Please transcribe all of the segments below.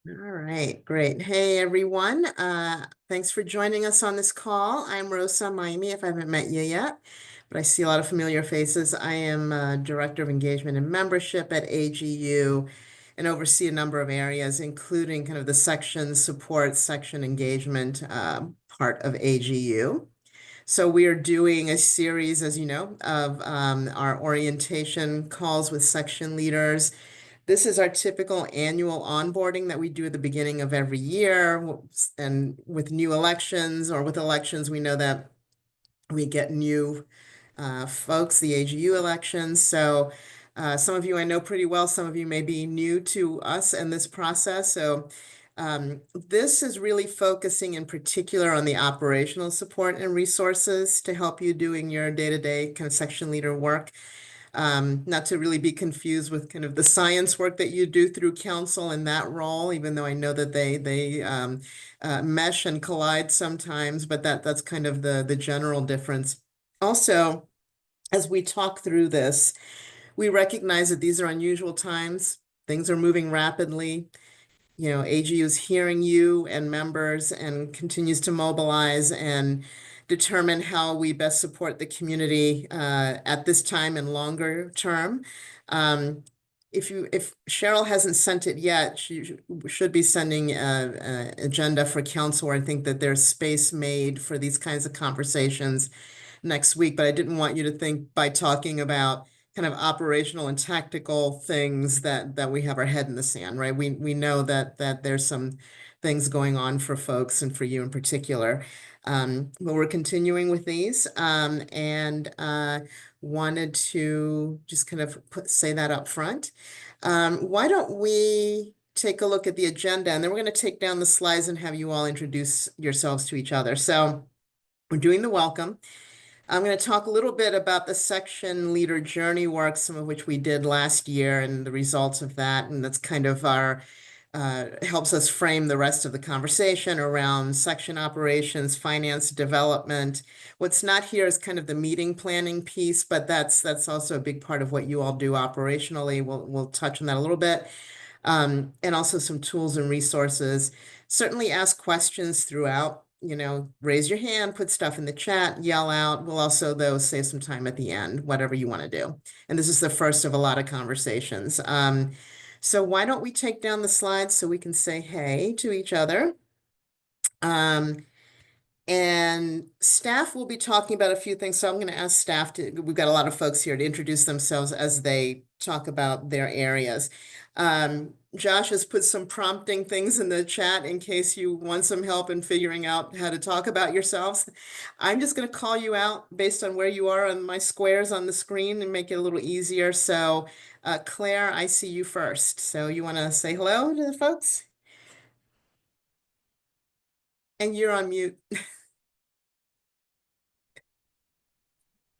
All right, great. Hey, everyone. Thanks for joining us on this call. I'm Rosa Maimi, if I haven't met you yet, but I see a lot of familiar faces. I am Director of Engagement and Membership at AGU and oversee a number of areas, including kind of the section support, section engagement part of AGU. So we are doing a series, as you know, of our orientation calls with section leaders. This is our typical annual onboarding that we do at the beginning of every year. And with new elections or with elections, we know that we get new folks, the AGU elections. So some of you I know pretty well, some of you may be new to us and this process. So this is really focusing in particular on the operational support and resources to help you doing your day-to-day kind of section leader work. Not to really be confused with kind of the science work that you do through council in that role, even though I know that they mesh and collide sometimes, but that's kind of the general difference. Also, as we talk through this, we recognize that these are unusual times. Things are moving rapidly. You know, AGU is hearing you and members and continues to mobilize and determine how we best support the community at this time and longer term. If Cheryl hasn't sent it yet, she should be sending an agenda for council. I think that there's space made for these kinds of conversations next week, but I didn't want you to think by talking about kind of operational and tactical things that we have our head in the sand, right? We know that there's some things going on for folks and for you in particular. But we're continuing with these and wanted to just kind of say that up front. Why don't we take a look at the agenda, and then we're going to take down the slides and have you all introduce yourselves to each other. So we're doing the welcome. I'm going to talk a little bit about the section leader journey work, some of which we did last year and the results of that. And that's kind of our, helps us frame the rest of the conversation around section operations, finance development. What's not here is kind of the meeting planning piece, but that's also a big part of what you all do operationally. We'll touch on that a little bit. And also some tools and resources. Certainly ask questions throughout. You know, raise your hand, put stuff in the chat, yell out. We'll also, though, save some time at the end, whatever you want to do. And this is the first of a lot of conversations. So why don't we take down the slides so we can say hey to each other? And staff will be talking about a few things. So I'm going to ask staff we've got a lot of folks here to introduce themselves as they talk about their areas. Josh has put some prompting things in the chat in case you want some help in figuring out how to talk about yourselves. I'm just going to call you out based on where you are on my squares on the screen and make it a little easier. So Claire, I see you first. So you want to say hello to the folks? And you're on mute.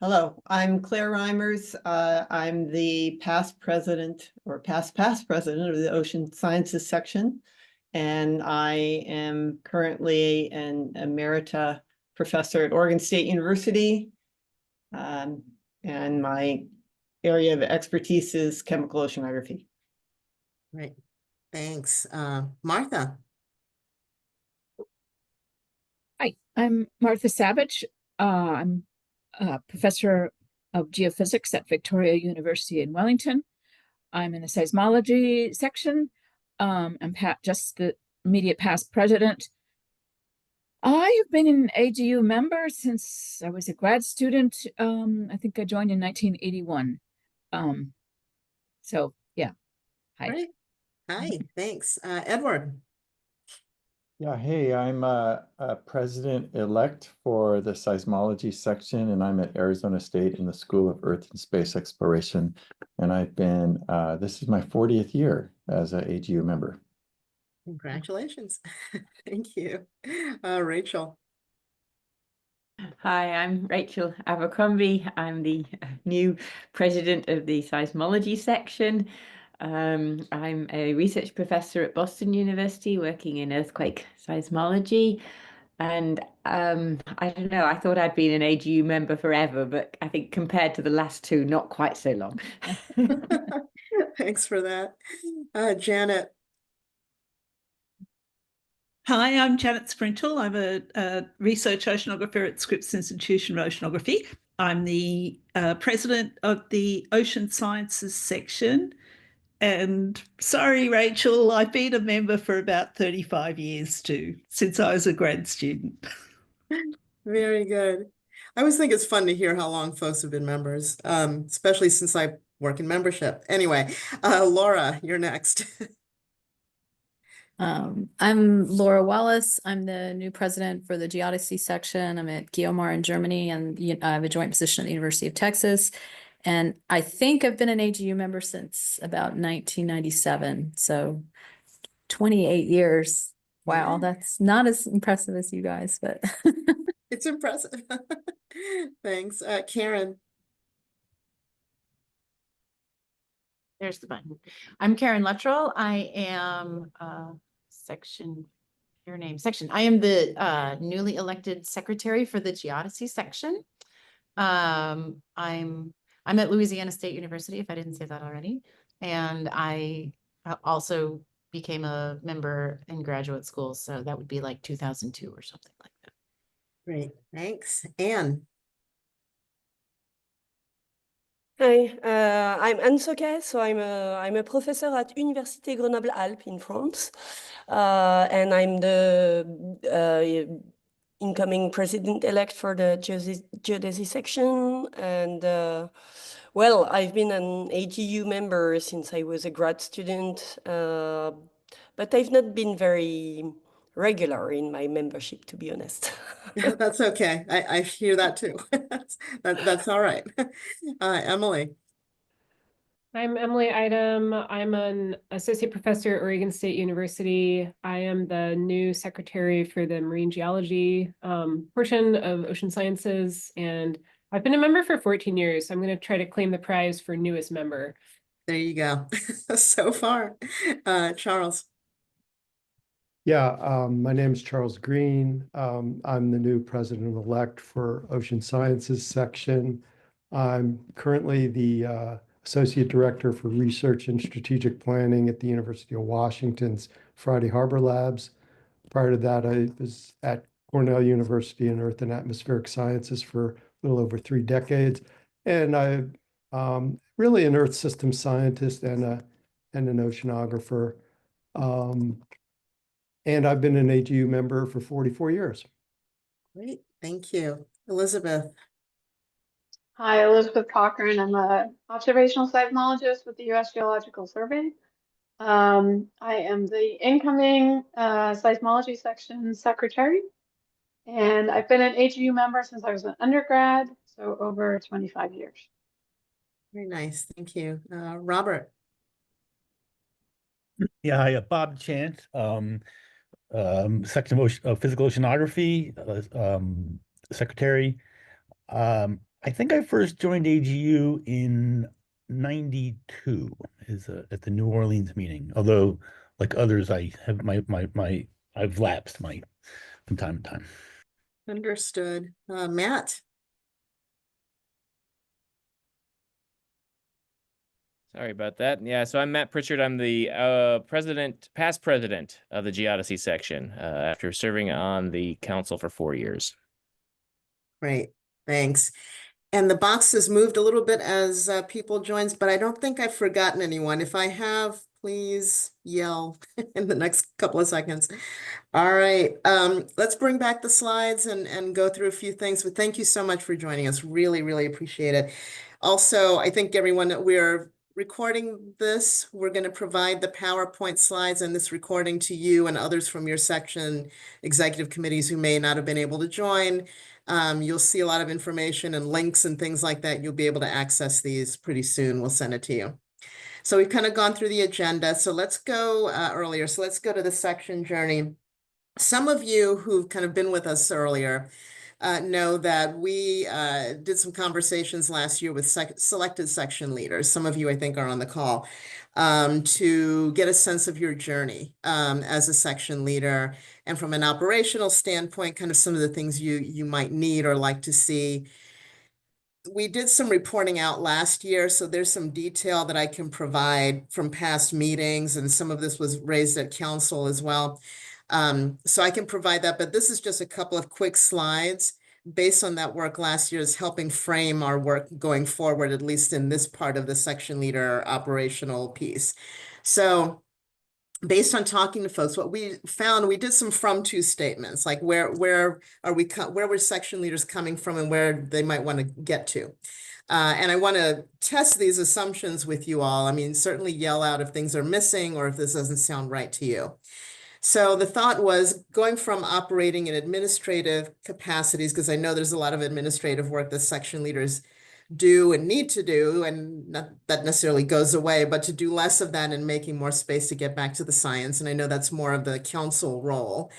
Hello, I'm Claire Reimers. I'm the past president or past president of the Ocean Sciences section. And I am currently an emerita professor at Oregon State University. And my area of expertise is chemical oceanography. Right. Thanks. Martha. Hi, I'm Martha Savage. I'm a professor of geophysics at Victoria University in Wellington. I'm in the seismology section. I'm just the immediate past president. I have been an AGU member since I was a grad student. I think I joined in 1981. So yeah, hi. Great. Hi, thanks. Edward. Yeah, hey, I'm a president-elect for the seismology section, and I'm at Arizona State in the School of Earth and Space Exploration. And I've been, this is my 40th year as an AGU member. Congratulations. Thank you. Rachel. Hi, I'm Rachel Abercrombie. I'm the new president of the seismology section. I'm a research professor at Boston University working in earthquake seismology. And I don't know, I thought I'd been an AGU member forever, but I think compared to the last two, not quite so long. Thanks for that. Janet. Hi, I'm Janet Sprintle. I'm a research oceanographer at Scripps Institution of Oceanography. I'm the president of the Ocean Sciences section. And sorry, Rachel, I've been a member for about 35 years too, since I was a grad student. Very good. I always think it's fun to hear how long folks have been members, especially since I work in membership. Anyway, Laura, you're next. I'm Laura Wallace. I'm the new president for the Geodesy section. I'm at Guiomar in Germany, and I have a joint position at the University of Texas. And I think I've been an AGU member since about 1997. So 28 years. Wow, Yeah. that's not as impressive as you guys, but It's impressive. Thanks. Karen. There's the button. I'm Karen Luttrell. I am I am the newly elected secretary for the Geodesy section. I'm at Louisiana State University, if I didn't say that already. And I also became a member in graduate school. So that would be like 2002 or something like that. Great, thanks. Anne. Hi, I'm Anne Soquet, so I'm a professor at Université Grenoble-Alpes in France, and I'm the incoming president-elect for the geodesy section. And well, I've been an AGU member since I was a grad student, but I've not been very regular in my membership, to be honest. That's okay. I hear that too. That's all right. Emily. I'm Emily Idem. I'm an associate professor at Oregon State University. I am the new secretary for the marine geology portion of ocean sciences, and I've been a member for 14 years. So I'm going to try to claim the prize for newest member. There you go. So far. Charles. Yeah, my name is Charles Green. I'm the new president-elect for Ocean Sciences section. I'm currently the associate director for research and strategic planning at the University of Washington's Friday Harbor Labs. Prior to that, I was at Cornell University in Earth and Atmospheric Sciences for a little over 3 decades. And I'm really an Earth system scientist and an oceanographer. And I've been an AGU member for 44 years. Great, thank you. Elizabeth. Hi, Elizabeth Cochran. I'm an observational seismologist with the U.S. Geological Survey. I am the incoming seismology section secretary, and I've been an AGU member since I was an undergrad, so over 25 years. Very nice, thank you. Robert. Yeah, hi, Bob Chant, section of physical oceanography, secretary. I think I first joined AGU in 92 at the New Orleans meeting. Although, like others, I have I've lapsed from time to time. Understood. Matt. Sorry about that. Yeah, so I'm Matt Pritchard. I'm the past president of the Geodesy section after serving on the council for 4 years. Great, thanks. And the box has moved a little bit as people join, but I don't think I've forgotten anyone. If I have, please yell in the next couple of seconds. All right, let's bring back the slides and go through a few things, but thank you so much for joining us. Really, really appreciate it. Also, I think everyone that we're recording this, we're going to provide the PowerPoint slides and this recording to you and others from your section, executive committees who may not have been able to join. You'll see a lot of information and links and things like that. You'll be able to access these pretty soon. We'll send it to you. So we've kind of gone through the agenda. So let's go earlier. So let's go to the section journey. Some of you who've kind of been with us earlier know that we did some conversations last year with selected section leaders. Some of you, I think, are on the call to get a sense of your journey as a section leader. And from an operational standpoint, kind of some of the things you might need or like to see. We did some reporting out last year, so there's some detail that I can provide from past meetings, and some of this was raised at council as well. So I can provide that, but this is just a couple of quick slides based on that work last year is helping frame our work going forward, at least in this part of the section leader operational piece. So based on talking to folks, what we found, we did some from to statements, like where were section leaders coming from and where they might want to get to. And I want to test these assumptions with you all. I mean, certainly yell out if things are missing or if this doesn't sound right to you. So the thought was going from operating in administrative capacities, because I know there's a lot of administrative work that section leaders do and need to do, and not that necessarily goes away, but to do less of that and making more space to get back to the science. And I know that's more of the council role.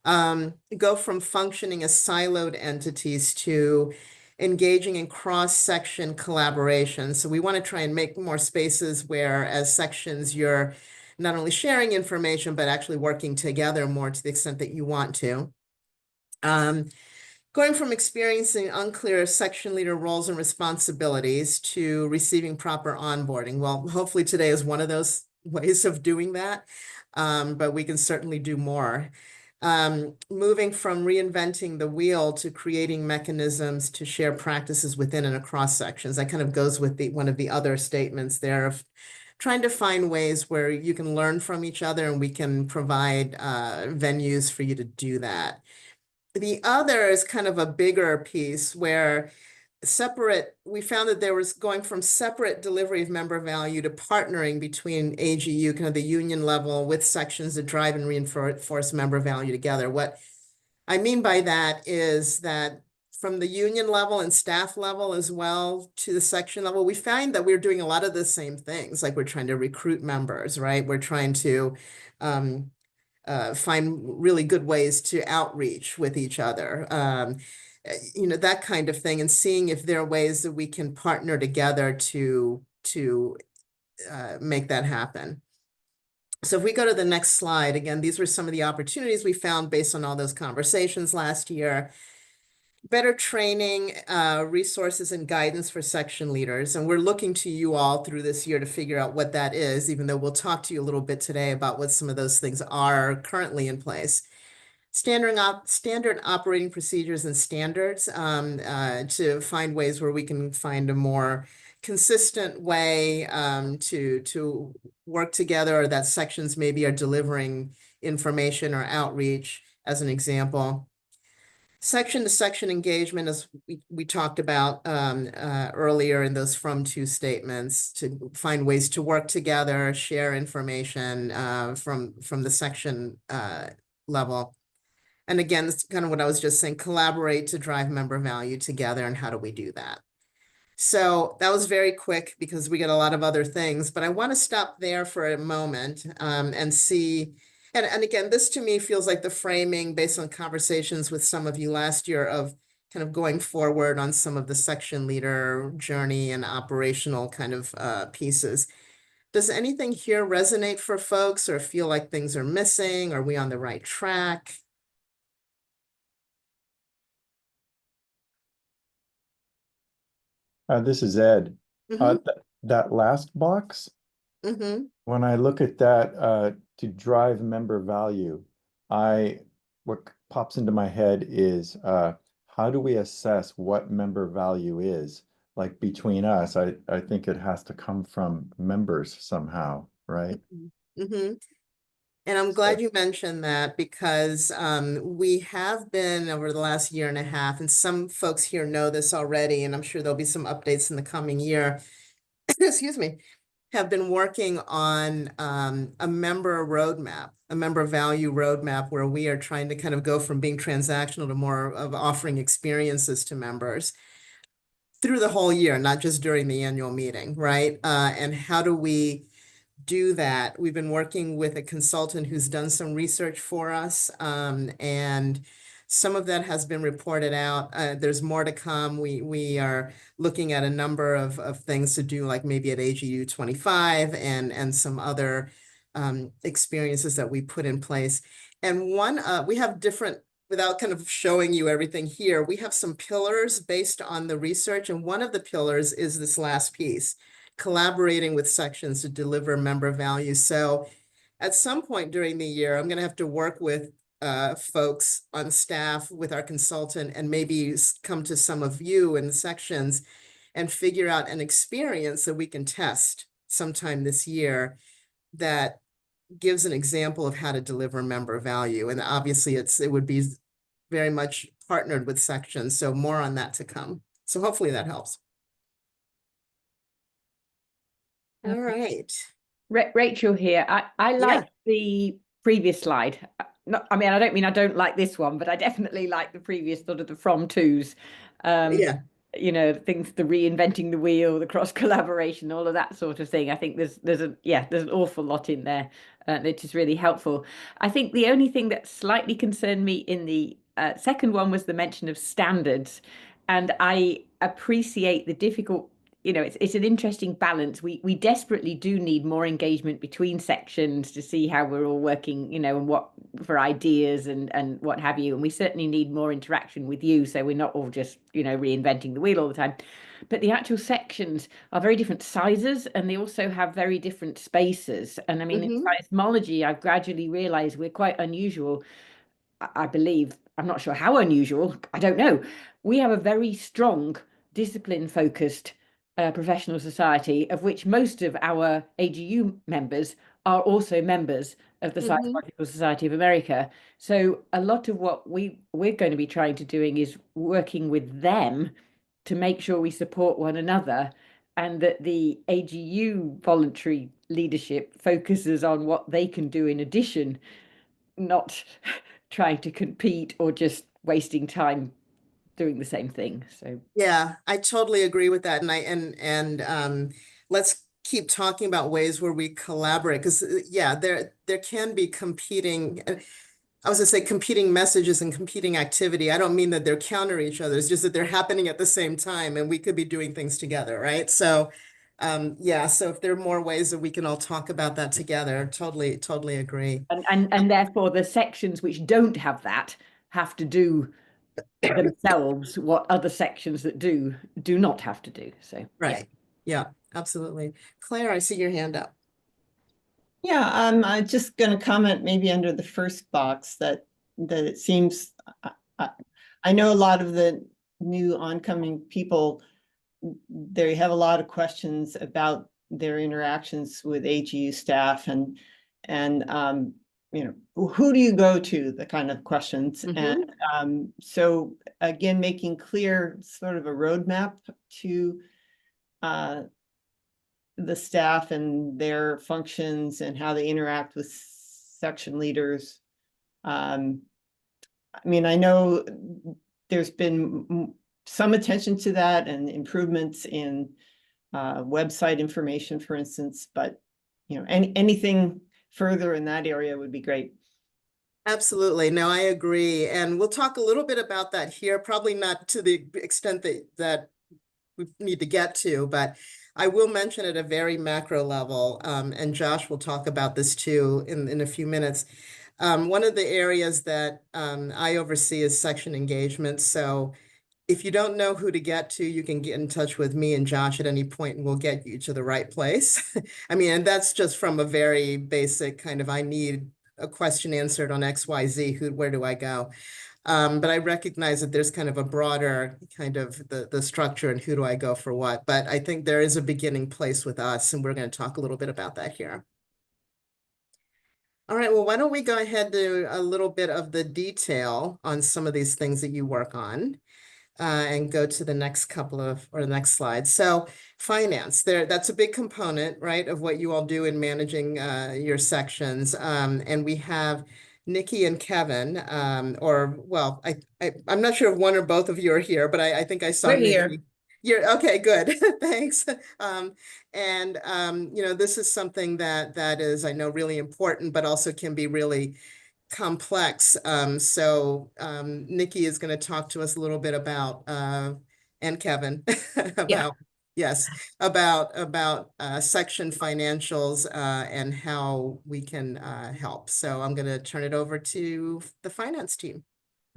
Go from functioning as siloed entities to engaging in cross-section collaboration. So we want to try and make more spaces where as sections you're not only sharing information, but actually working together more to the extent that you want to. Going from experiencing unclear section leader roles and responsibilities to receiving proper onboarding. Well, hopefully today is one of those ways of doing that, but we can certainly do more. Moving from reinventing the wheel to creating mechanisms to share practices within and across sections. That kind of goes with one of the other statements there of trying to find ways where you can learn from each other and we can provide venues for you to do that. The other is kind of a bigger piece where we found that there was going from separate delivery of member value to partnering between AGU, kind of the union level, with sections that drive and reinforce member value together. What I mean by that is that from the union level and staff level as well to the section level, we find that we're doing a lot of the same things, like we're trying to recruit members, right? We're trying to find really good ways to outreach with each other, that kind of thing, and seeing if there are ways that we can partner together to make that happen. So if we go to the next slide, again, these were some of the opportunities we found based on all those conversations last year. Better training, resources and guidance for section leaders. And we're looking to you all through this year to figure out what that is, even though we'll talk to you a little bit today about what some of those things are currently in place. Standard operating procedures and standards to find ways where we can find a more consistent way to work together, or that sections maybe are delivering information or outreach, as an example. Section to section engagement, as we talked about earlier in those from to statements, to find ways to work together, share information from the section level. And again, it's kind of what I was just saying, collaborate to drive member value together, and how do we do that? So that was very quick because we get a lot of other things, but I want to stop there for a moment and see. And again, this to me feels like the framing based on conversations with some of you last year of kind of going forward on some of the section leader journey and operational kind of pieces. Does anything here resonate for folks or feel like things are missing? Are we on the right track? This is Ed. Mm-hmm. That last box, Mm-hmm. when I look at that, to drive member value, what pops into my head is how do we assess what member value is? Like between us, I think it has to come from members somehow, right? Mm-hmm. And I'm glad you mentioned that, because we have been over the last year and a half, and some folks here know this already, and I'm sure there'll be some updates in the coming year, excuse me, have been working on a member roadmap, a member value roadmap, where we are trying to kind of go from being transactional to more of offering experiences to members through the whole year, not just during the annual meeting, right? And how do we do that? We've been working with a consultant who's done some research for us, and some of that has been reported out. There's more to come. We are looking at a number of things to do, like maybe at AGU 25 and some other experiences that we put in place. And one, we have different, without kind of showing you everything here, we have some pillars based on the research. And one of the pillars is this last piece, collaborating with sections to deliver member value. So at some point during the year, I'm going to have to work with folks on staff with our consultant and maybe come to some of you in the sections and figure out an experience that we can test sometime this year that gives an example of how to deliver member value. And obviously it would be very much partnered with sections. So more on that to come. So hopefully that helps. All right. Rachel here. I like the previous slide. I mean, I don't mean I don't like this one, but I definitely like the previous sort of the from tos. You know, things, the reinventing the wheel, the cross collaboration, all of that sort of thing. I think there's an awful lot in there, which is really helpful. I think the only thing that slightly concerned me in the second one was the mention of standards, and I appreciate the difficult. You know, it's an interesting balance. We desperately do need more engagement between sections to see how we're all working, you know, and what for ideas and what have you. And we certainly need more interaction with you, so we're not all just, you know, reinventing the wheel all the time. But the actual sections are very different sizes, and they also have very different spaces. And I mean, in seismology, I've gradually realized we're quite unusual. I believe, I'm not sure how unusual, I don't know. We have a very strong discipline-focused professional society, of which most of our AGU members are also members of the Seismological Society of America. So a lot of what we're going to be trying to doing is working with them to make sure we support one another, and that the AGU voluntary leadership focuses on what they can do in addition, not trying to compete or just wasting time doing the same thing. So yeah, I totally agree with that. And let's keep talking about ways where we collaborate, because there can be competing, I was gonna say competing messages and competing activity. I don't mean that they're counter each other. It's just that they're happening at the same time and we could be doing things together, right? So so if there are more ways that we can all talk about that together, totally agree. And therefore the sections which don't have that have to do themselves what other sections that do not have to do. So right. Yeah, absolutely. Claire, I see your hand up. Yeah, I'm just going to comment maybe under the first box that it seems, I know a lot of the new oncoming people, they have a lot of questions about their interactions with AGU staff and you know, who do you go to, the kind of questions. And so again, making clear sort of a roadmap to the staff and their functions and how they interact with section leaders. I mean, I know there's been some attention to that and improvements in website information, for instance, but you know, that further in that area would be great. Absolutely. No, I agree. And we'll talk a little bit about that here, probably not to the extent that we need to get to, but I will mention at a very macro level, and Josh will talk about this too in a few minutes. One of the areas that I oversee is section engagement. So if you don't know who to get to, you can get in touch with me and Josh at any point and we'll get you to the right place. I mean, and that's just from a very basic kind of, I need a question answered on XYZ, where do I go? But I recognize that there's kind of a broader kind of the structure and who do I go for what. But I think there is a beginning place with us, and we're going to talk a little bit about that here. All right, well, why don't we go ahead to a little bit of the detail on some of these things that you work on. And go to the next the next slide. So finance, that's a big component, right, of what you all do in managing your sections. And we have Nikki and Kevin, I'm not sure if one or both of you are here, but I think I saw We're Nikki. here. You're okay, good. Thanks. You know, this is something that is, I know, really important, but also can be really complex. Nikki is going to talk to us a little bit about, and Kevin, about, about section financials and how we can help. So I'm going to turn it over to the finance team.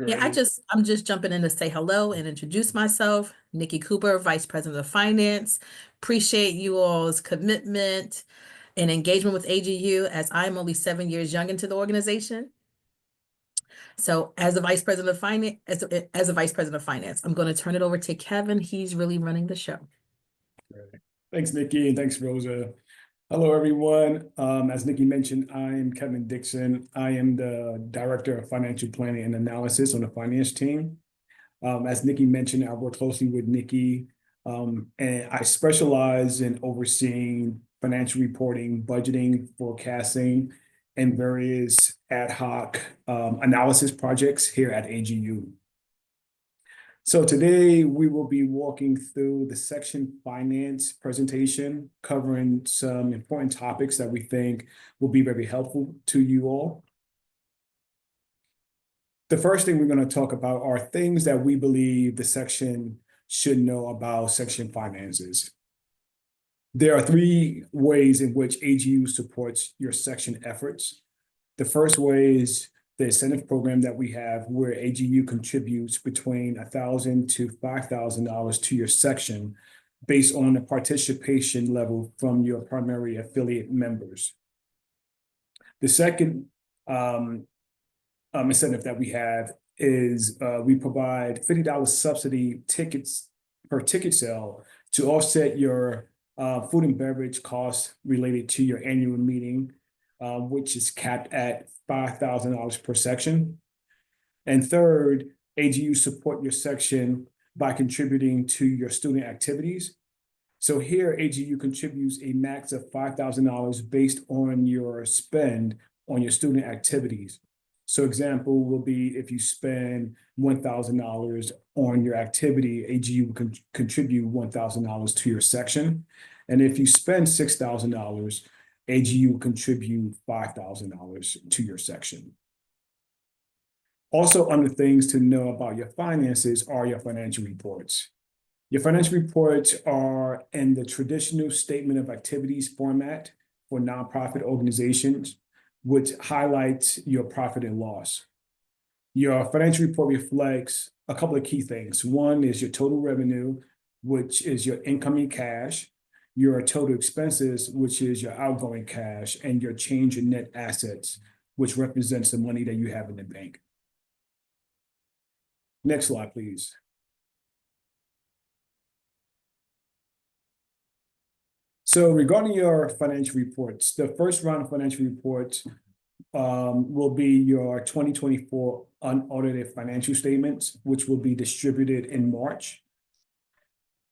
Yeah, I'm just jumping in to say hello and introduce myself. Nikki Cooper, Vice President of Finance. Appreciate you all's commitment and engagement with AGU, as I'm only 7 years young into the organization. So as the Vice President of Finance, as a Vice President of Finance, I'm going to turn it over to Kevin. He's really running the show. Thanks, Nikki, and thanks, Rosa. Hello, everyone. As Nikki mentioned, I am Kevin Dixon. I am the Director of Financial Planning and Analysis on the finance team. As Nikki mentioned, I work closely with Nikki, and I specialize in overseeing financial reporting, budgeting, forecasting, and various ad hoc analysis projects here at AGU. So today we will be walking through the section finance presentation, covering some important topics that we think will be very helpful to you all. The first thing we're going to talk about are things that we believe the section should know about section finances. There are 3 ways in which AGU supports your section efforts. The first way is the incentive program that we have, where AGU contributes between $1,000 to $5,000 to your section based on the participation level from your primary affiliate members. The second incentive that we have is we provide $50 subsidy tickets per ticket sale to offset your food and beverage costs related to your annual meeting, which is capped at $5,000 per section. And third, AGU support your section by contributing to your student activities. So here, AGU contributes a max of $5,000 based on your spend on your student activities. So example will be if you spend $1,000 on your activity, AGU will contribute $1,000 to your section. And if you spend $6,000, AGU will contribute $5,000 to your section. Also, under things to know about your finances are your financial reports. Your financial reports are in the traditional statement of activities format for nonprofit organizations, which highlights your profit and loss. Your financial report reflects a couple of key things. One is your total revenue, which is your incoming cash, your total expenses, which is your outgoing cash, and your change in net assets, which represents the money that you have in the bank. Next slide, please. So regarding your financial reports, the first round of financial reports will be your 2024 unaudited financial statements, which will be distributed in March.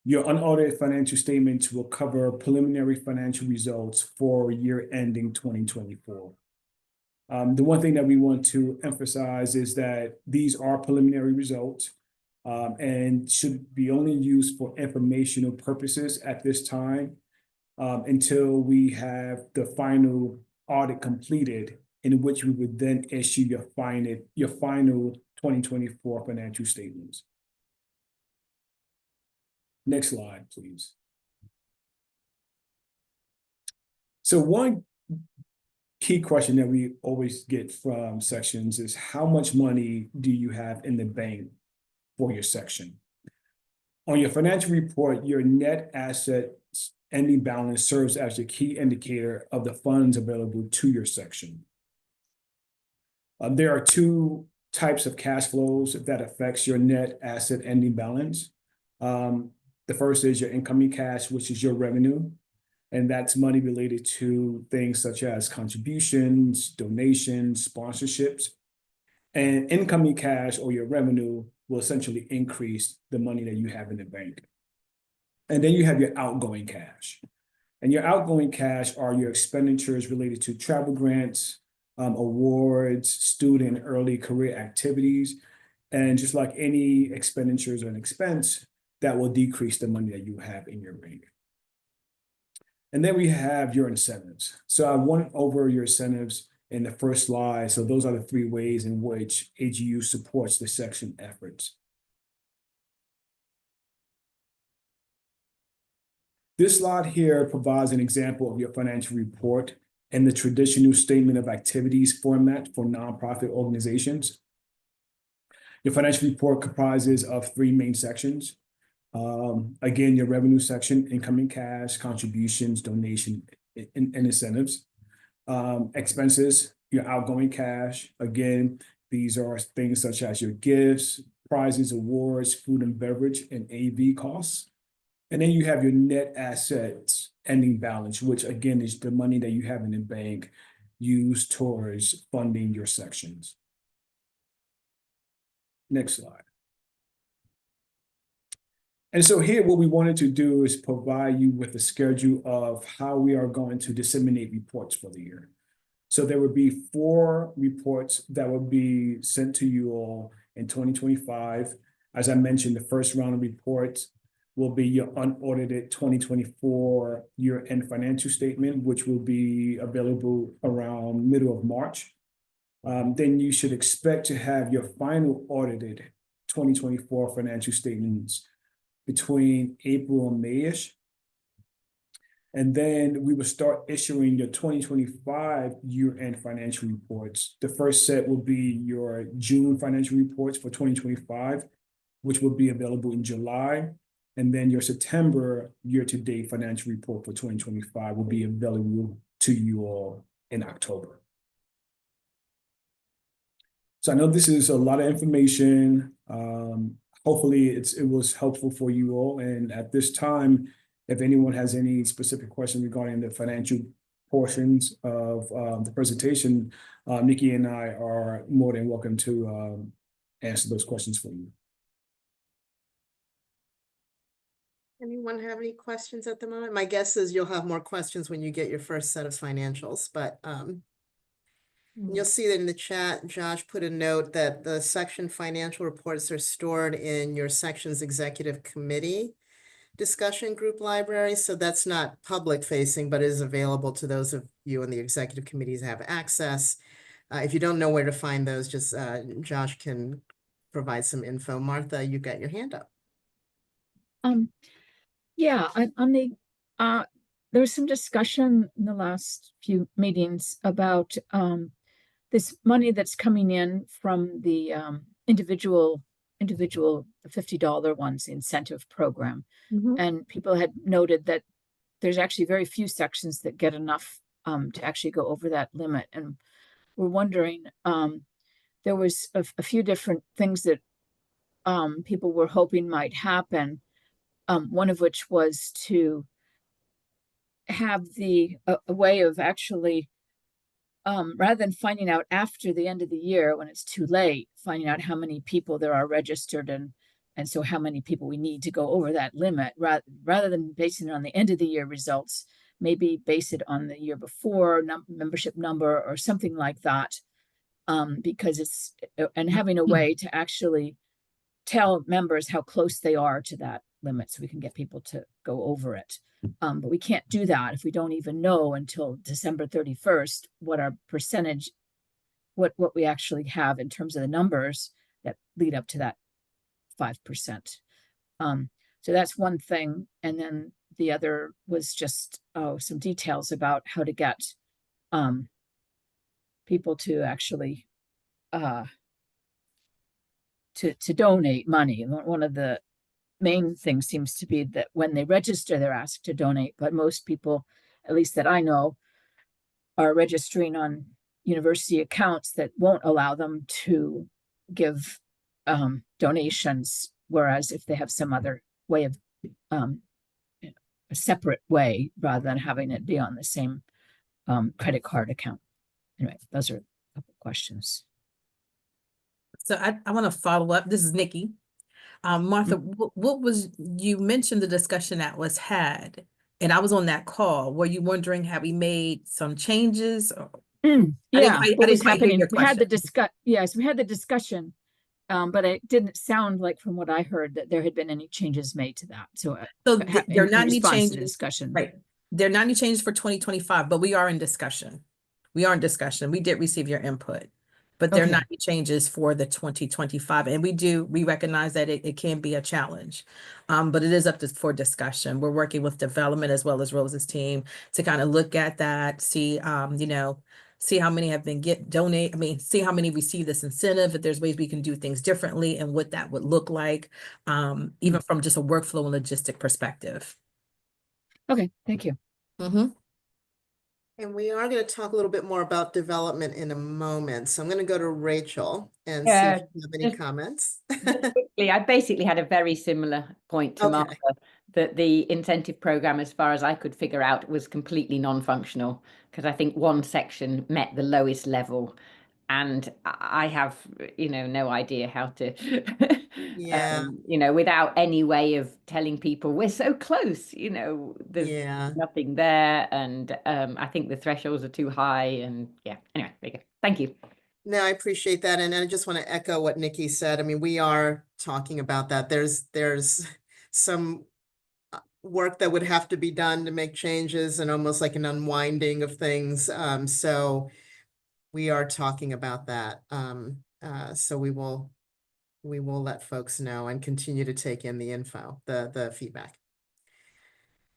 Your unaudited financial statements will cover preliminary financial results for year ending 2024. The one thing that we want to emphasize is that these are preliminary results and should be only used for informational purposes at this time until we have the final audit completed, in which we would then issue your final 2024 financial statements. Next slide, please. So one key question that we always get from sections is, how much money do you have in the bank for your section? On your financial report, your net assets ending balance serves as a key indicator of the funds available to your section. There are 2 types of cash flows that affects your net asset ending balance. The first is your incoming cash, which is your revenue, and that's money related to things such as contributions, donations, sponsorships. And incoming cash, or your revenue, will essentially increase the money that you have in the bank. And then you have your outgoing cash. And your outgoing cash are your expenditures related to travel grants, awards, student and early career activities. And just like any expenditures or an expense, that will decrease the money that you have in your bank. And then we have your incentives. So I went over your incentives in the first slide. So those are the 3 ways in which AGU supports the section efforts. This slide here provides an example of your financial report in the traditional statement of activities format for nonprofit organizations. Your financial report comprises of 3 main sections. Again, your revenue section, incoming cash, contributions, donation, in incentives. Expenses, your outgoing cash. Again, these are things such as your gifts, prizes, awards, food and beverage, and AV costs. And then you have your net assets ending balance, which again is the money that you have in the bank used towards funding your sections. Next slide. And so here, what we wanted to do is provide you with a schedule of how we are going to disseminate reports for the year. So there would be 4 reports that would be sent to you all in 2025. As I mentioned, the first round of reports will be your unaudited 2024 year-end financial statement, which will be available around middle of March. Then you should expect to have your final audited 2024 financial statements between April and May-ish. And then we will start issuing your 2025 year-end financial reports. The first set will be your June financial reports for 2025, which will be available in July. And then your September year-to-date financial report for 2025 will be available to you all in October. So I know this is a lot of information. Hopefully it was helpful for you all. And at this time, if anyone has any specific questions regarding the financial portions of the presentation, Nikki and I are more than welcome to answer those questions for you. Anyone have any questions at the moment? My guess is you'll have more questions when you get your first set of financials, but you'll see that in the chat, Josh put a note that the section financial reports are stored in your section's executive committee discussion group library. So that's not public facing, but is available to those of you in the executive committees have access. If you don't know where to find those, just Josh can provide some info. Martha, you got your hand up. Yeah, on the there was some discussion in the last few meetings about this money that's coming in from the individual $50 ones, the incentive program. And people had noted that there's actually very few sections that get enough to actually go over that limit. And we're wondering, there was a few different things that people were hoping might happen. One of which was to have a way of actually, rather than finding out after the end of the year when it's too late, finding out how many people there are registered and so how many people we need to go over that limit, rather than basing it on the end of the year results, maybe base it on the year before membership number or something like that, because and having a way to actually tell members how close they are to that limit so we can get people to go over it. But we can't do that if we don't even know until December 31st what our percentage, what we actually have in terms of the numbers that lead up to that 5%. So that's one thing. And then the other was just some details about how to get people to actually to donate money. And one of the main thing seems to be that when they register, they're asked to donate, but most people, at least that I know, are registering on university accounts that won't allow them to give donations. Whereas if they have some other way of a separate way, rather than having it be on the same credit card account. Anyway, those are a couple questions. So I want to follow up. This is Nikki. Martha, what was, you mentioned the discussion that was had, and I was on that call. Were you wondering, have we made some changes? Yeah, what was happening? We had the discussion, but it didn't sound like from what I heard that there had been any changes made to that. So there are not any changes. Discussion. Right. There are not any changes for 2025, but we are in discussion. We are in discussion. We did receive your input. But there are not any changes for the 2025. And we recognize that it can be a challenge, but it is up for discussion. We're working with development as well as Rose's team to kind of look at that, see, see how many have been see how many receive this incentive, if there's ways we can do things differently and what that would look like, even from just a workflow and logistic perspective. Okay, thank you. And we are going to talk a little bit more about development in a moment. So I'm going to go to Rachel and see Yeah, if you have any comments. quickly, I basically had a very similar point to Okay. Martha, that the incentive program, as far as I could figure out, was completely non-functional, because I think one section met the lowest level, and I have, no idea how to, Yeah. without any way of telling people we're so close, there's Yeah. nothing there, and I think the thresholds are too high, and yeah. Anyway, there you go. Thank you. No, I appreciate that. And I just want to echo what Nikki said. I mean, we are talking about that. There's some work that would have to be done to make changes and almost like an unwinding of things. So we are talking about that. So we will let folks know and continue to take in the info, the feedback.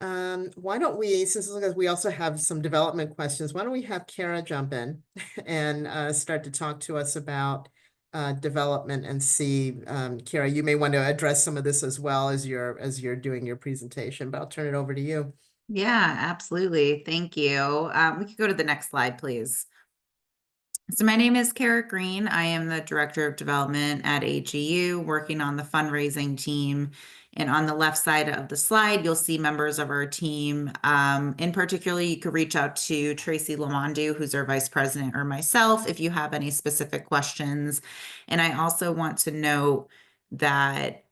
Why don't we, since we also have some development questions, why don't we have Kara jump in and start to talk to us about development and see, Kara, you may want to address some of this as well as you're doing your presentation, but I'll turn it over to you. Yeah, absolutely. Thank you. We could go to the next slide, please. So my name is Kara Green. I am the Director of Development at AGU, working on the fundraising team. And on the left side of the slide, you'll see members of our team. In particular, you could reach out to Tracy Lamondu, who's our Vice President, or myself, if you have any specific questions. And I also want to note that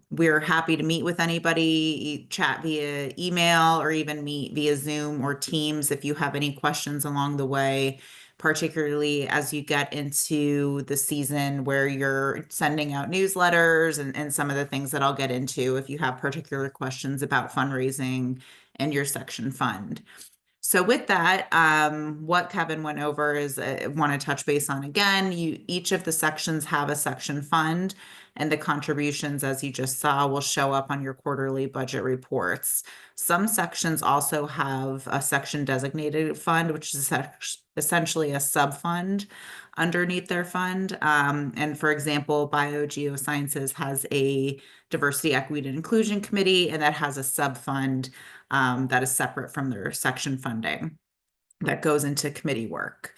we're happy to meet with anybody, chat via email, or even meet via Zoom or Teams if you have any questions along the way, particularly as you get into the season where you're sending out newsletters and some of the things that I'll get into if you have particular questions about fundraising and your section fund. So with that, what Kevin went over is I want to touch base on again. Each of the sections have a section fund, and the contributions, as you just saw, will show up on your quarterly budget reports. Some sections also have a section designated fund, which is essentially a sub-fund underneath their fund. And for example, Biogeosciences has a diversity, equity, and inclusion committee, and that has a sub-fund that is separate from their section funding that goes into committee work.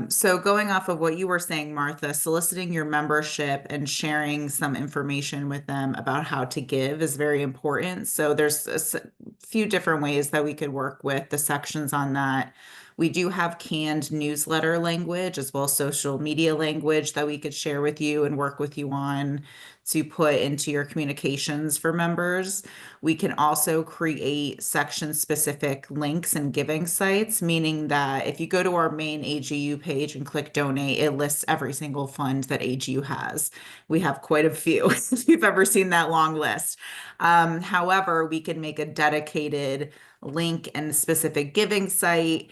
So going off of what you were saying, Martha, soliciting your membership and sharing some information with them about how to give is very important. So there's a few different ways that we could work with the sections on that. We do have canned newsletter language as well as social media language that we could share with you and work with you on to put into your communications for members. We can also create section-specific links and giving sites, meaning that if you go to our main AGU page and click donate, it lists every single fund that AGU has. We have quite a few, if you've ever seen that long list. However, we can make a dedicated link and specific giving site,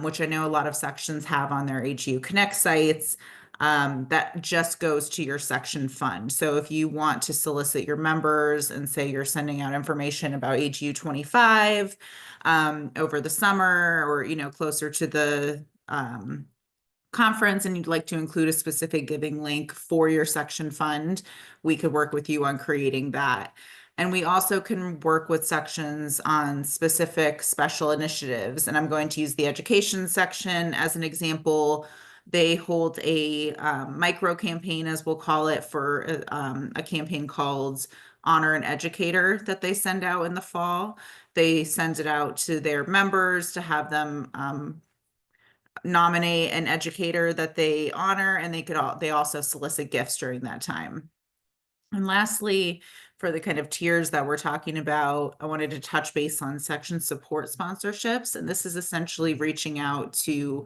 which I know a lot of sections have on their AGU Connect sites. That just goes to your section fund. So if you want to solicit your members and say you're sending out information about AGU 25 over the summer, or closer to the conference, and you'd like to include a specific giving link for your section fund, we could work with you on creating that. And we also can work with sections on specific special initiatives. And I'm going to use the education section as an example. They hold a micro campaign, as we'll call it, for a campaign called Honor an Educator that they send out in the fall. They send it out to their members to have them nominate an educator that they honor, and they also solicit gifts during that time. And lastly, for the kind of tiers that we're talking about, I wanted to touch base on section support sponsorships. And this is essentially reaching out to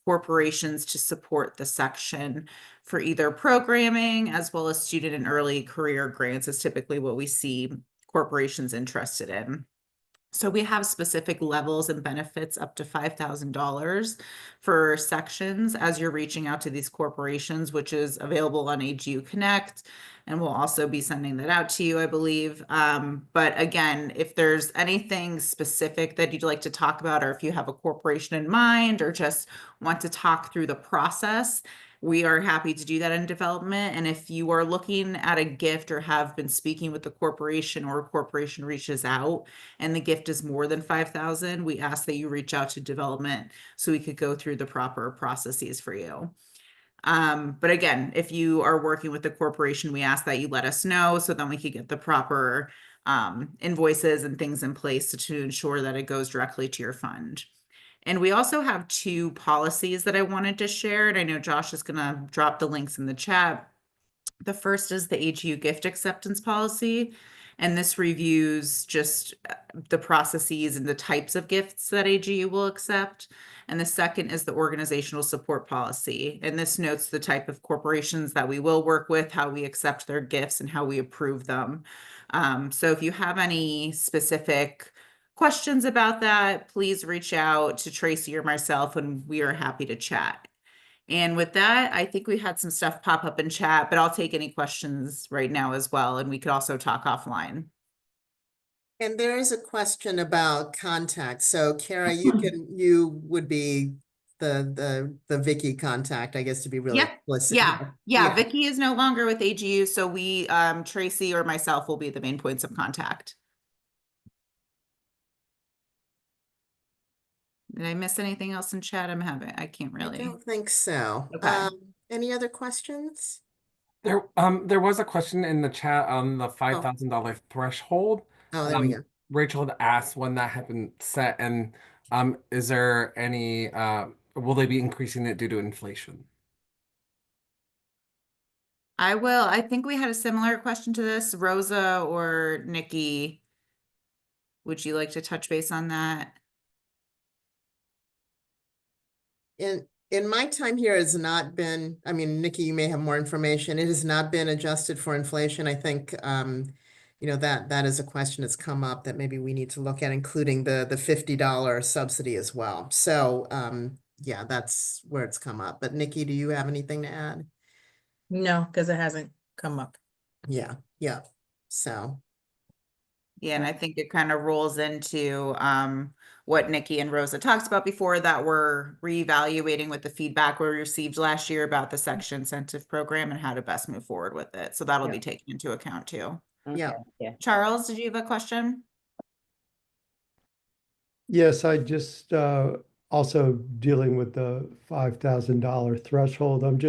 corporations to support the section for either programming as well as student and early career grants is typically what we see corporations interested in. So we have specific levels and benefits up to $5,000 for sections as you're reaching out to these corporations, which is available on AGU Connect. And we'll also be sending that out to you, I believe. But again, if there's anything specific that you'd like to talk about, or if you have a corporation in mind, or just want to talk through the process, we are happy to do that in development. And if you are looking at a gift or have been speaking with the corporation, or a corporation reaches out and the gift is more than 5,000, we ask that you reach out to development so we could go through the proper processes for you. But again, if you are working with the corporation, we ask that you let us know so then we could get the proper invoices and things in place to ensure that it goes directly to your fund. And we also have 2 policies that I wanted to share, and I know Josh is going to drop the links in the chat. The first is the AGU gift acceptance policy, and this reviews just the processes and the types of gifts that AGU will accept. And the second is the organizational support policy, and this notes the type of corporations that we will work with, how we accept their gifts, and how we approve them. So if you have any specific questions about that, please reach out to Tracy or myself, and we are happy to chat. And with that, I think we had some stuff pop up in chat, but I'll take any questions right now as well, and we could also talk offline. And there is a question about contact. So Kara, you would be the Vicky contact, I guess, to be really explicit. Yeah. Vicky is no longer with AGU, so we, Tracy or myself will be the main points of contact. Did I miss anything else in chat? I can't really. I don't think so. Okay. Any other questions? There was a question in the chat on the $5,000 threshold. Oh, there we go. Rachel had asked when that had been set, and is there any will they be increasing it due to inflation? I will. I think we had a similar question to this. Rosa or Nikki, would you like to touch base on that? In my time here, it has not been, I mean, Nikki, you may have more information. It has not been adjusted for inflation. I think, you know, that is a question that's come up that maybe we need to look at, including the $50 subsidy as well. So, yeah, that's where it's come up. But Nikki, do you have anything to add? No, because it hasn't come up. Yeah. So. Yeah, and I think it kind of rolls into what Nikki and Rosa talked about before, that we're reevaluating with the feedback we received last year about the section incentive program and how to best move forward with it. So that'll be taken into account too. Yeah. Charles, did you have a question? Yes, I just also dealing with the $5,000 threshold. I'm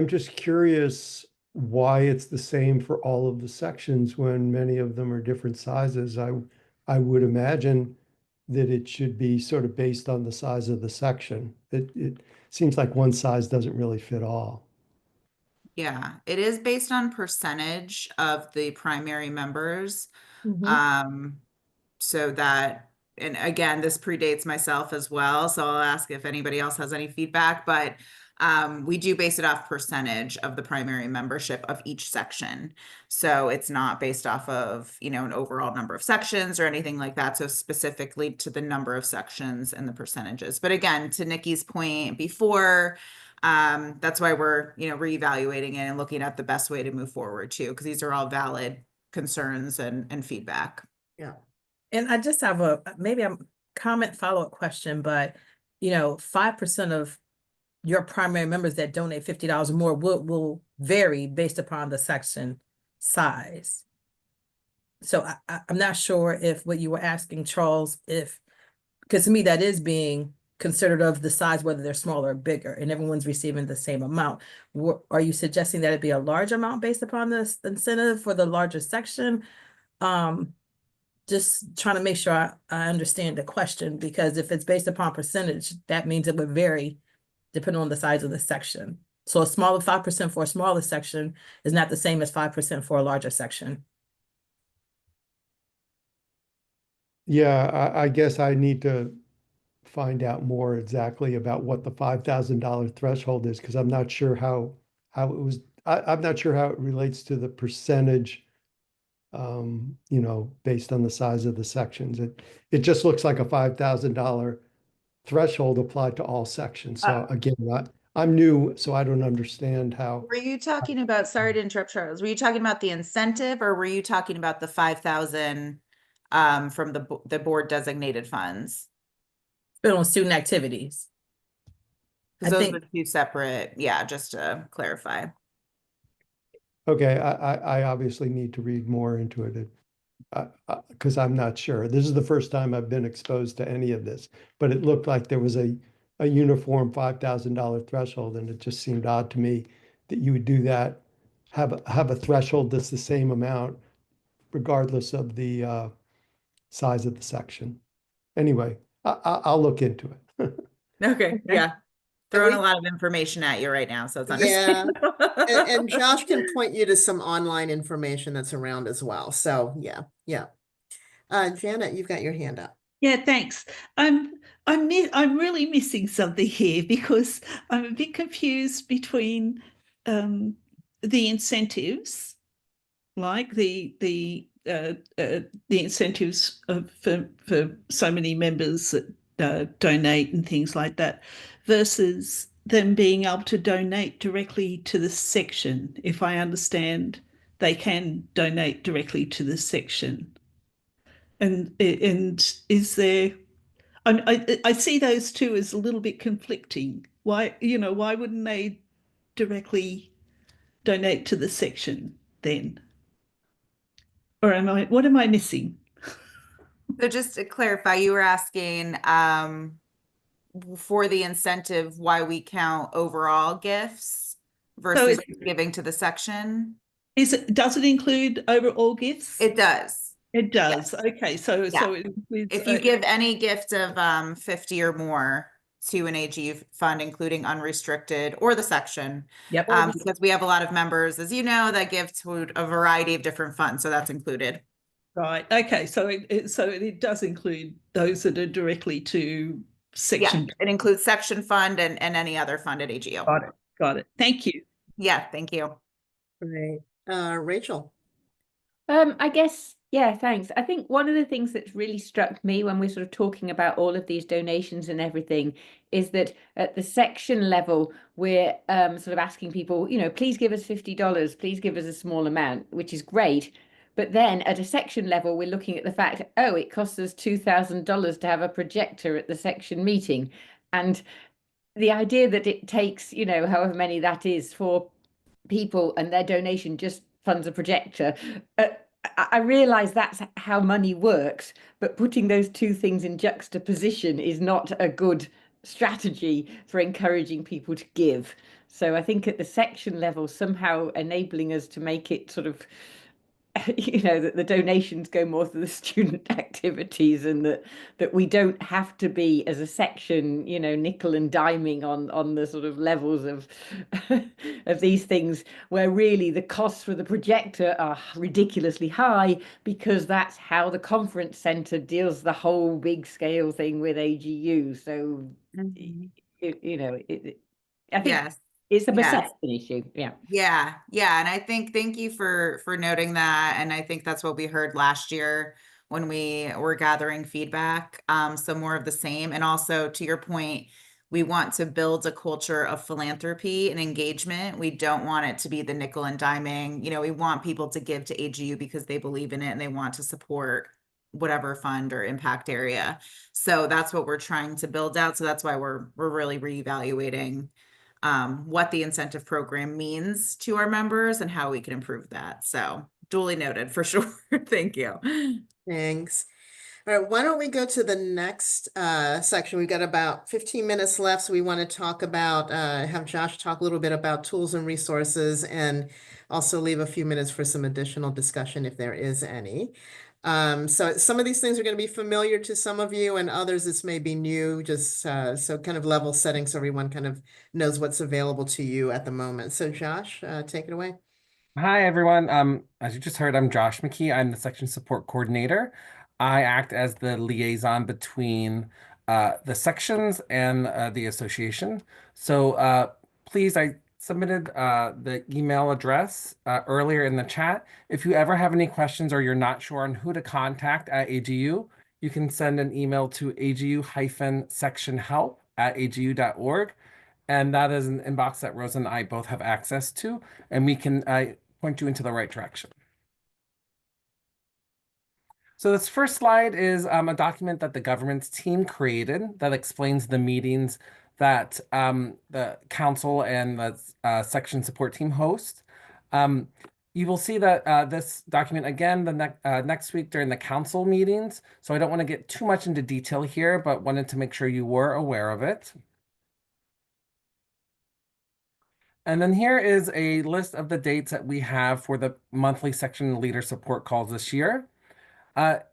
just curious why it's the same for all of the sections when many of them are different sizes. I would imagine that it should be sort of based on the size of the section. It seems like one size doesn't really fit all. Yeah, it is based on percentage of the primary members. So that, and again, this predates myself as well, so I'll ask if anybody else has any feedback, but we do base it off percentage of the primary membership of each section. So it's not based off of, you know, an overall number of sections or anything like that. So specifically to the number of sections and the percentages. But again, to Nikki's point before, that's why we're, you know, reevaluating it and looking at the best way to move forward too, because these are all valid concerns and feedback. Yeah. And I just have maybe a comment follow-up question, but you know, 5% of your primary members that donate $50 or more will vary based upon the section size. So I'm not sure if what you were asking, Charles, because to me that is being considered of the size, whether they're smaller or bigger, and everyone's receiving the same amount. Are you suggesting that it'd be a large amount based upon the incentive for the larger section? Just trying to make sure I understand the question, because if it's based upon percentage, that means it would vary depending on the size of the section. So a smaller 5% for a smaller section is not the same as 5% for a larger section. Yeah, I guess I need to find out more exactly about what the $5,000 threshold is, because I'm not sure how it was, I'm not sure how it relates to the percentage, you know, based on the size of the sections. It just looks like a $5,000 threshold applied to all sections. So again, I'm new, so I don't understand how. Were you talking about, sorry to interrupt, Charles, were you talking about the incentive, or were you talking about the 5,000 from the board designated funds? But on student activities. Because I those think- were two separate, yeah, just to clarify. Okay, I obviously need to read more into it. Because I'm not sure. This is the first time I've been exposed to any of this, but it looked like there was a uniform $5,000 threshold, and it just seemed odd to me that you would do that, have a threshold that's the same amount regardless of the size of the section. Anyway, I'll look into it. Okay, yeah. Throwing a lot of information at you right now, so it's Yeah, understandable. and Josh can point you to some online information that's around as well. So yeah. Janet, you've got your hand up. Yeah, thanks. I'm really missing something here because I'm a bit confused between the incentives, like the incentives for so many members that donate and things like that, versus them being able to donate directly to the section. If I understand, they can donate directly to the section. And is there, I see those two as a little bit conflicting. Why wouldn't they directly donate to the section then? Or what am I missing? So just to clarify, you were asking for the incentive why we count overall gifts versus giving to the section? Does it include overall gifts? It does. It does. Yes. Okay, so Yeah. it includes, If you give any gift of 50 or more to an AGU fund, including unrestricted or the section. Yep. Because we have a lot of members, as you know, that give to a variety of different funds, so that's included. Right. Okay. So it does include those that are directly to section. Yeah, it includes section fund and any other fund at AGU. Got it. Thank you. Yeah, thank you. Right. Rachel. I guess, yeah, thanks. I think one of the things that's really struck me when we're sort of talking about all of these donations and everything is that at the section level, we're sort of asking people, please give us $50, please give us a small amount, which is great. But then at a section level, we're looking at the fact, oh, it costs us $2,000 to have a projector at the section meeting. And the idea that it takes, however many that is for people and their donation just funds a projector. I realize that's how money works, but putting those two things in juxtaposition is not a good strategy for encouraging people to give. So I think at the section level, somehow enabling us to make it sort of, that the donations go more to the student activities, and that we don't have to be, as a section, nickel and diming on the sort of levels of of these things, where really the costs for the projector are ridiculously high, because that's how the conference center deals the whole big scale thing with AGU. So I think Yes. it's a perception issue. Yeah. Yeah. And I think, thank you for noting that. And I think that's what we heard last year when we were gathering feedback. So more of the same. And also, to your point, we want to build a culture of philanthropy and engagement. We don't want it to be the nickel and diming. We want people to give to AGU because they believe in it and they want to support whatever fund or impact area. So that's what we're trying to build out. So that's why we're really reevaluating what the incentive program means to our members and how we can improve that. So duly noted for sure. Thank you. Thanks. All right, why don't we go to the next section? We've got about 15 minutes left, so we want to talk about, have Josh talk a little bit about tools and resources, and also leave a few minutes for some additional discussion if there is any. So some of these things are going to be familiar to some of you, and others this may be new, just so kind of level setting so everyone kind of knows what's available to you at the moment. So Josh, take it away. Hi, everyone. As you just heard, I'm Josh McKee. I'm the section support coordinator. I act as the liaison between the sections and the association. So please, I submitted the email address earlier in the chat. If you ever have any questions or you're not sure on who to contact at AGU, you can send an email to agu-sectionhelp@agu.org. And that is an inbox that Rosa and I both have access to, and we can point you into the right direction. So this first slide is a document that the governance team created that explains the meetings that the council and the section support team host. You will see that this document again next week during the council meetings. So I don't want to get too much into detail here, but wanted to make sure you were aware of it. And then here is a list of the dates that we have for the monthly section leader support calls this year.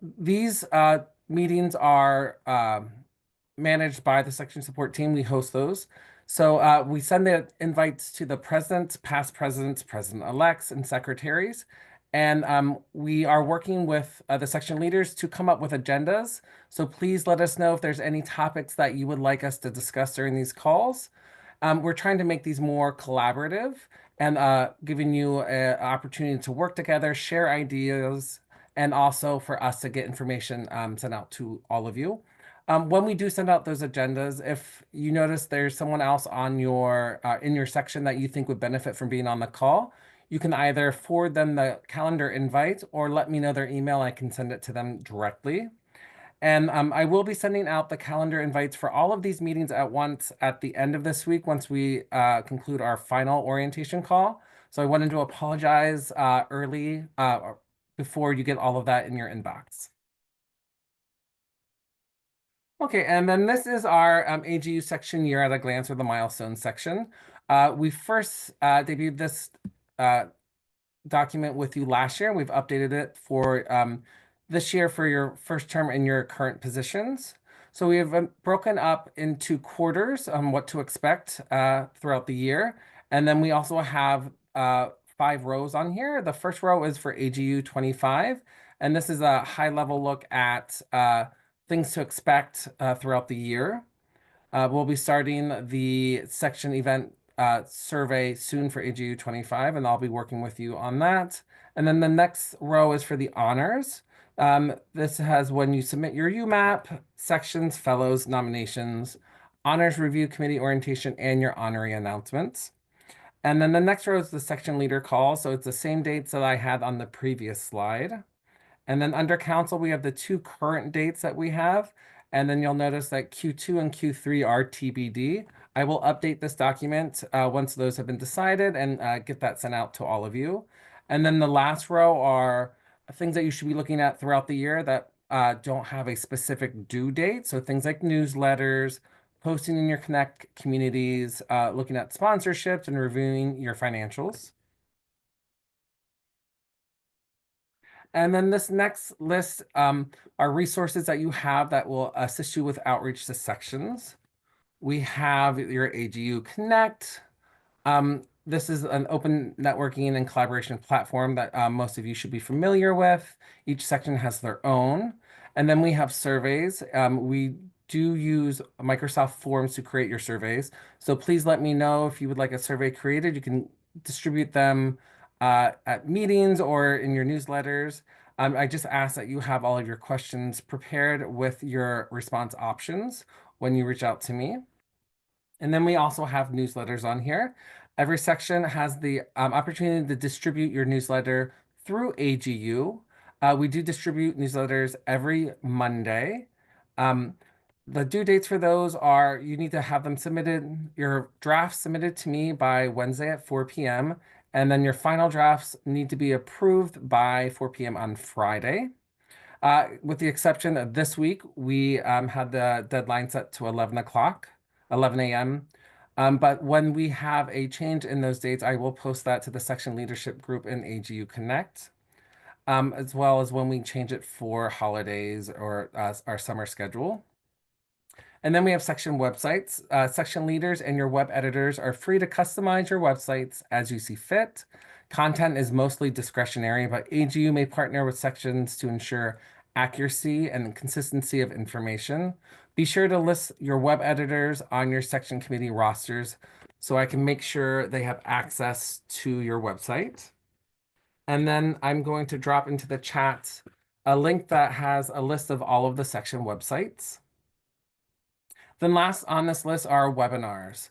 These meetings are managed by the section support team. We host those. So we send the invites to the presidents, past presidents, president-elects, and secretaries. And we are working with the section leaders to come up with agendas. So please let us know if there's any topics that you would like us to discuss during these calls. We're trying to make these more collaborative and giving you an opportunity to work together, share ideas, and also for us to get information sent out to all of you. When we do send out those agendas, if you notice there's someone else on your in your section that you think would benefit from being on the call, you can either forward them the calendar invite or let me know their email. I can send it to them directly. And I will be sending out the calendar invites for all of these meetings at once at the end of this week, once we conclude our final orientation call. So I wanted to apologize early before you get all of that in your inbox. Okay, and then this is our AGU section year at a glance, or the milestone section. We first debuted this document with you last year. We've updated it for this year for your first term in your current positions. So we have broken up into quarters on what to expect throughout the year. And then we also have 5 rows on here. The first row is for AGU 25. And this is a high level look at things to expect throughout the year. We'll be starting the section event survey soon for AGU 25, and I'll be working with you on that. And then the next row is for the honors. This has when you submit your UMAP, sections, fellows, nominations, honors review committee orientation, and your honorary announcements. And then the next row is the section leader call. So it's the same dates that I had on the previous slide. And then under council, we have the 2 current dates that we have. And then you'll notice that Q2 and Q3 are TBD. I will update this document once those have been decided and get that sent out to all of you. And then the last row are things that you should be looking at throughout the year that don't have a specific due date. So things like newsletters, posting in your Connect communities, looking at sponsorships, and reviewing your financials. And then this next list are resources that you have that will assist you with outreach to sections. We have your AGU Connect. This is an open networking and collaboration platform that most of you should be familiar with. Each section has their own. And then we have surveys. We do use Microsoft Forms to create your surveys. So please let me know if you would like a survey created. You can distribute them at meetings or in your newsletters. I just ask that you have all of your questions prepared with your response options when you reach out to me. And then we also have newsletters on here. Every section has the opportunity to distribute your newsletter through AGU. We do distribute newsletters every Monday. The due dates for those are, you need to have them submitted, your drafts submitted to me by Wednesday at 4 p.m. And then your final drafts need to be approved by 4 p.m. on Friday. With the exception of this week, we had the deadline set to 11 a.m. But when we have a change in those dates, I will post that to the section leadership group in AGU Connect, as well as when we change it for holidays or our summer schedule. And then we have section websites. Section leaders and your web editors are free to customize your websites as you see fit. Content is mostly discretionary, but AGU may partner with sections to ensure accuracy and consistency of information. Be sure to list your web editors on your section committee rosters so I can make sure they have access to your website. And then I'm going to drop into the chat a link that has a list of all of the section websites. Then last on this list are webinars.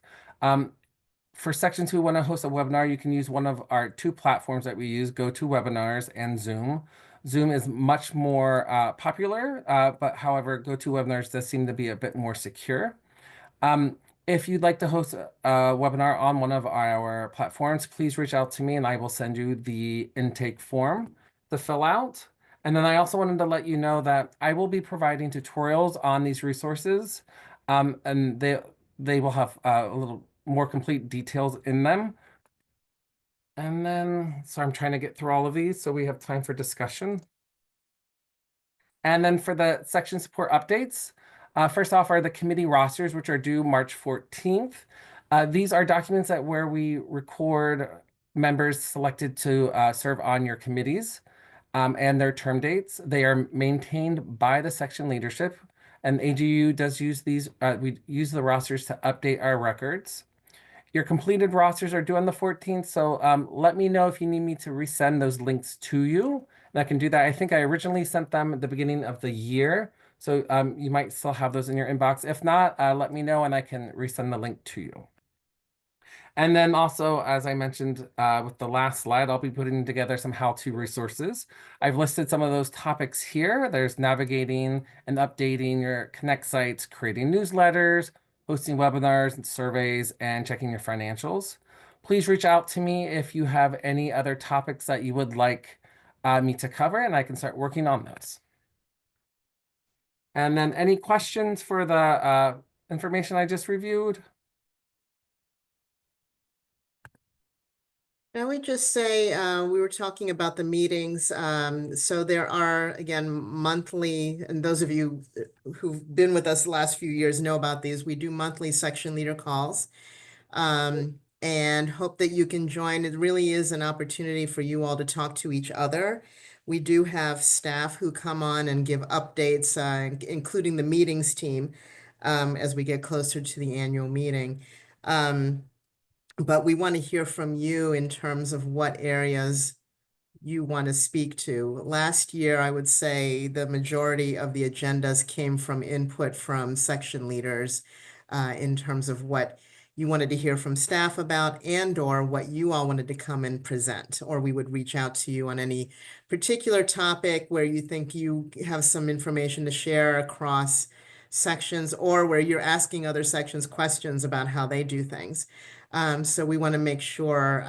For sections who want to host a webinar, you can use one of our 2 platforms that we use, GoToWebinars and Zoom. Zoom is much more popular, but however, GoToWebinars does seem to be a bit more secure. If you'd like to host a webinar on one of our platforms, please reach out to me and I will send you the intake form to fill out. And then I also wanted to let you know that I will be providing tutorials on these resources, and they will have a little more complete details in them. And then, so I'm trying to get through all of these so we have time for discussion. And then for the section support updates, first off are the committee rosters, which are due March 14th. These are documents where we record members selected to serve on your committees and their term dates. They are maintained by the section leadership, and AGU does use these. We use the rosters to update our records. Your completed rosters are due on the 14th, so let me know if you need me to resend those links to you, and I can do that. I think I originally sent them at the beginning of the year, so you might still have those in your inbox. If not, let me know and I can resend the link to you. And then also, as I mentioned with the last slide, I'll be putting together some how-to resources. I've listed some of those topics here. There's navigating and updating your Connect sites, creating newsletters, hosting webinars and surveys, and checking your financials. Please reach out to me if you have any other topics that you would like me to cover, and I can start working on those. And then any questions for the information I just reviewed? I would just say we were talking about the meetings. So there are, again, monthly, and those of you who've been with us the last few years know about these. We do monthly section leader calls and hope that you can join. It really is an opportunity for you all to talk to each other. We do have staff who come on and give updates, including the meetings team, as we get closer to the annual meeting. But we want to hear from you in terms of what areas you want to speak to. Last year, I would say the majority of the agendas came from input from section leaders in terms of what you wanted to hear from staff about and/or what you all wanted to come and present, or we would reach out to you on any particular topic where you think you have some information to share across sections or where you're asking other sections questions about how they do things. So we want to make sure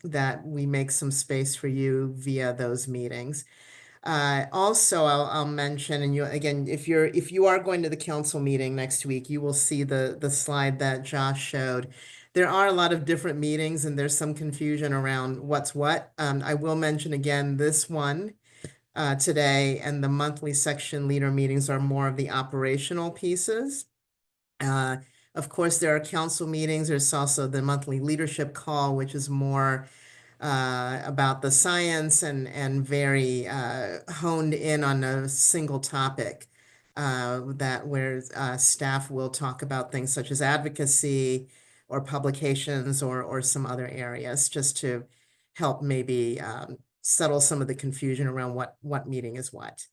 that we make some space for you via those meetings. Also, I'll mention, and you again, if you are going to the council meeting next week, you will see the slide that Josh showed. There are a lot of different meetings, and there's some confusion around what's what. I will mention again this one today, and the monthly section leader meetings are more of the operational pieces. Of course, there are council meetings. There's also the monthly leadership call, which is more about the science and very honed in on a single topic where staff will talk about things such as advocacy or publications or some other areas, just to help maybe settle some of the confusion around what meeting is what.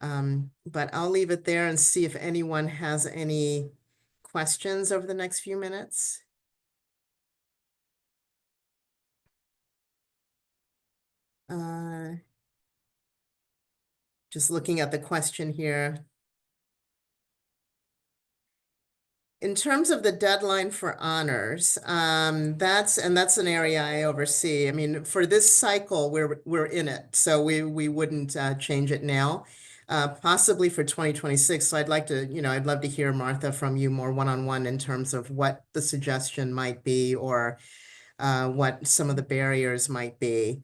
But I'll leave it there and see if anyone has any questions over the next few minutes. Just looking at the question here. In terms of the deadline for honors, that's an area I oversee. I mean, for this cycle, we're in it, so we wouldn't change it now. Possibly for 2026. So I'd like to, I'd love to hear, Martha, from you more one-on-one in terms of what the suggestion might be or what some of the barriers might be.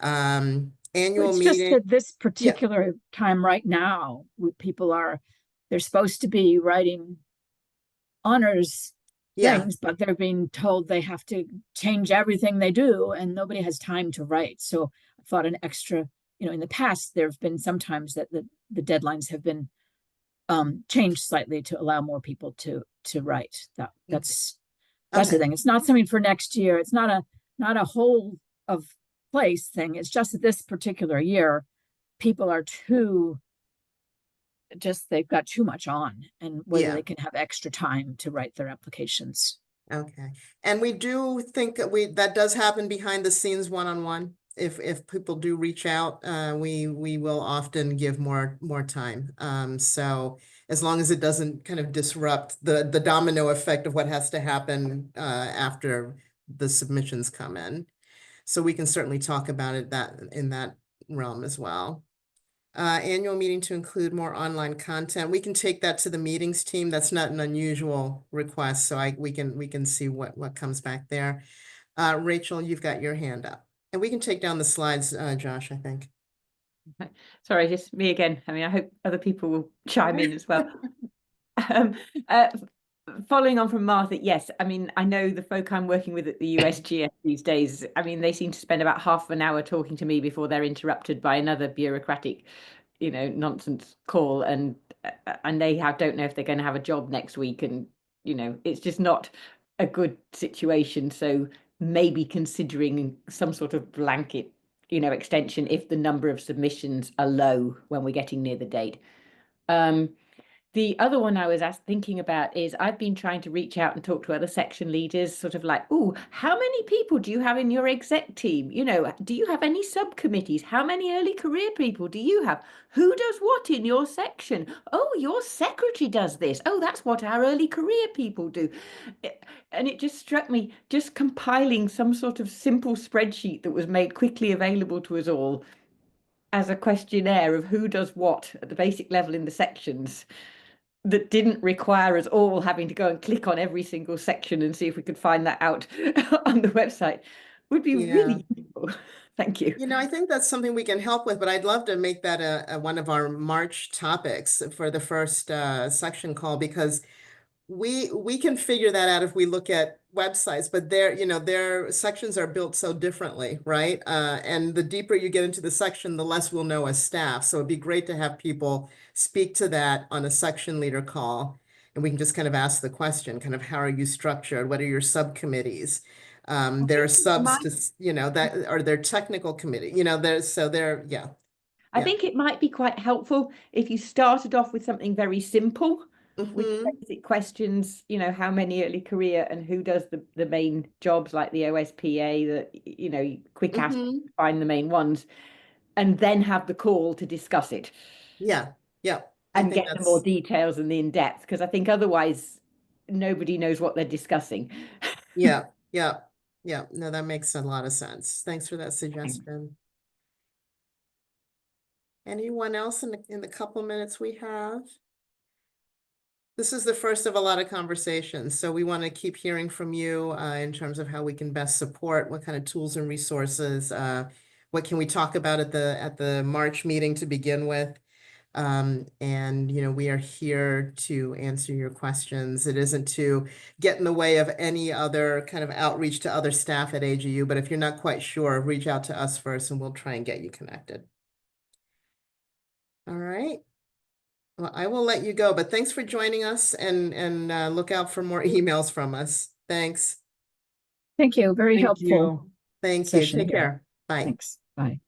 Annual It's meeting. just at this particular time right now, they're supposed to be writing honors things, but they're being told they have to change everything they do and nobody has time to write. So I thought an extra, in the past, there have been sometimes that the deadlines have been changed slightly to allow more people to write. That's the thing. It's not something for next year. It's not a whole of place thing. It's just that this particular year, people are they've got too much on, and whether they can have extra time to write their applications. Okay. And we do think that does happen behind the scenes one-on-one. If people do reach out, we will often give more time. So as long as it doesn't kind of disrupt the domino effect of what has to happen after the submissions come in. So we can certainly talk about it in that realm as well. Annual meeting to include more online content. We can take that to the meetings team. That's not an unusual request, so we can see what comes back there. Rachel, you've got your hand up, and we can take down the slides, Josh, I think. Sorry, just me again. I mean, I hope other people will chime in as well. Following on from Martha, yes, I mean, I know the folk I'm working with at the USGS these days, I mean, they seem to spend about half an hour talking to me before they're interrupted by another bureaucratic, nonsense call, and they don't know if they're going to have a job next week, and, it's just not a good situation. So maybe considering some sort of blanket, extension if the number of submissions are low when we're getting near the date. The other one I was thinking about is I've been trying to reach out and talk to other section leaders, sort of like, oh, how many people do you have in your exec team? Do you have any subcommittees? How many early career people do you have? Who does what in your section? Oh, your secretary does this. Oh, that's what our early career people do. And it just struck me, just compiling some sort of simple spreadsheet that was made quickly available to us all as a questionnaire of who does what at the basic level in the sections, that didn't require us all having to go and click on every single section and see if we could find that out on the website, would be really useful. Thank you. I think that's something we can help with, but I'd love to make that one of our March topics for the first section call, because we can figure that out if we look at websites, but their sections are built so differently, right? And the deeper you get into the section, the less we'll know as staff. So it'd be great to have people speak to that on a section leader call, and we can just kind of ask the question, kind of, how are you structured? What are your subcommittees? There are subs to, that are their technical committee, yeah. I think it might be quite helpful if you started off with something very simple, with basic questions, how many early career and who does the main jobs like the OSPA, quick ask, find the main ones, and then have the call to discuss it. Yeah. And get the more details and the in-depth, because I think otherwise nobody knows what they're discussing. Yeah. No, that makes a lot of sense. Thanks for that suggestion. Anyone else in the couple minutes we have? This is the first of a lot of conversations, so we want to keep hearing from you in terms of how we can best support, what kind of tools and resources, what can we talk about at the March meeting to begin with. And we are here to answer your questions. It isn't to get in the way of any other kind of outreach to other staff at AGU, but if you're not quite sure, reach out to us first and we'll try and get you connected. All right. Well, I will let you go, but thanks for joining us, and look out for more emails from us. Thanks. Thank you. Very helpful. Thank you. session Take here. care. Bye. Thanks. Bye.